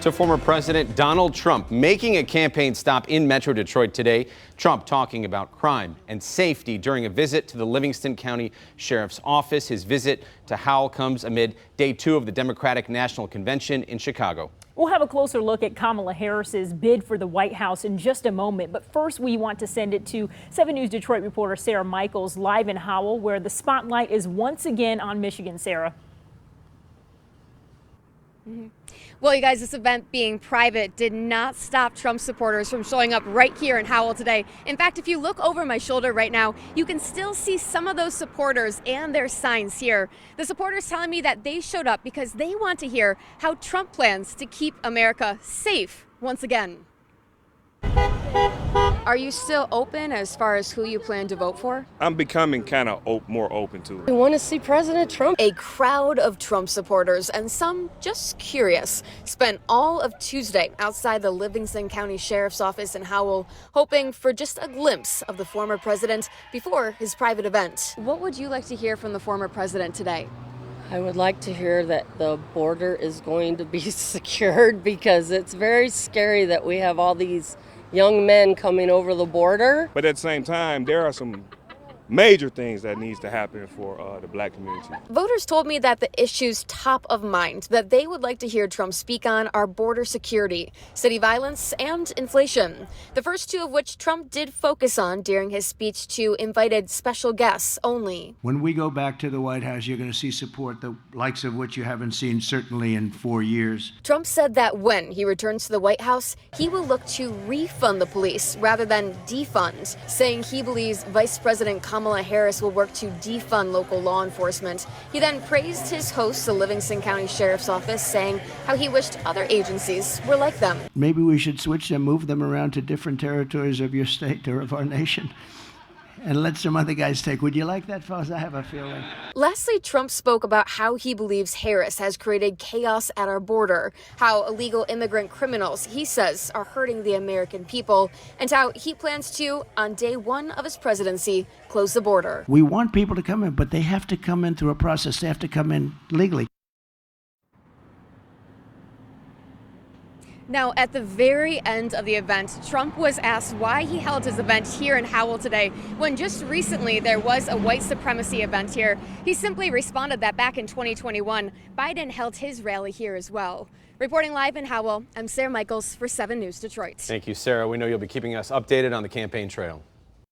to former President Donald Trump making a campaign stop in Metro Detroit today. Trump talking about crime and safety during a visit to the Livingston County Sheriff's Office. His visit to Howell comes amid day 2 of the Democratic National Convention in Chicago. We'll have a closer look at Kamala Harris's bid for the White House in just a moment. But first, we want to send it to 7 News Detroit reporter Sarah Michaels live in Howell, where the spotlight is once again on Michigan. Sarah. Well, you guys, this event being private did not stop Trump supporters from showing up right here in Howell today. In fact, if you look over my shoulder right now, you can still see some of those supporters and their signs here. The supporters telling me that they showed up because they want to hear how Trump plans to keep America safe once again. Are you still open as far as who you plan to vote for? I'm becoming kind of more open to it. We want to see President Trump. A crowd of Trump supporters and some just curious spent all of Tuesday outside the Livingston County Sheriff's Office in Howell, hoping for just a glimpse of the former president before his private event. What would you like to hear from the former president today? I would like to hear that the border is going to be secured, because it's very scary that we have all these young men coming over the border. But at the same time, there are some major things that needs to happen for the black community. Voters told me that the issues top of mind that they would like to hear Trump speak on are border security, city violence, and inflation. The first two of which Trump did focus on during his speech to invited special guests only. When we go back to the White House, you're going to see support the likes of which you haven't seen certainly in 4 years. Trump said that when he returns to the White House, he will look to refund the police rather than defund, saying he believes Vice President Kamala Harris will work to defund local law enforcement. He then praised his host, the Livingston County Sheriff's Office, saying how he wished other agencies were like them. Maybe we should switch them, move them around to different territories of your state or of our nation, and let some other guys take. Would you like that, fellas? I have a feeling. Lastly, Trump spoke about how he believes Harris has created chaos at our border, how illegal immigrant criminals, he says, are hurting the American people, and how he plans to, on day 1 of his presidency, close the border. We want people to come in, but they have to come in through a process. They have to come in legally. Now, at the very end of the event, Trump was asked why he held his event here in Howell today, when just recently there was a white supremacy event here. He simply responded that back in 2021, Biden held his rally here as well. Reporting live in Howell, I'm Sarah Michaels for 7 News Detroit. Thank you, Sarah. We know you'll be keeping us updated on the campaign trail.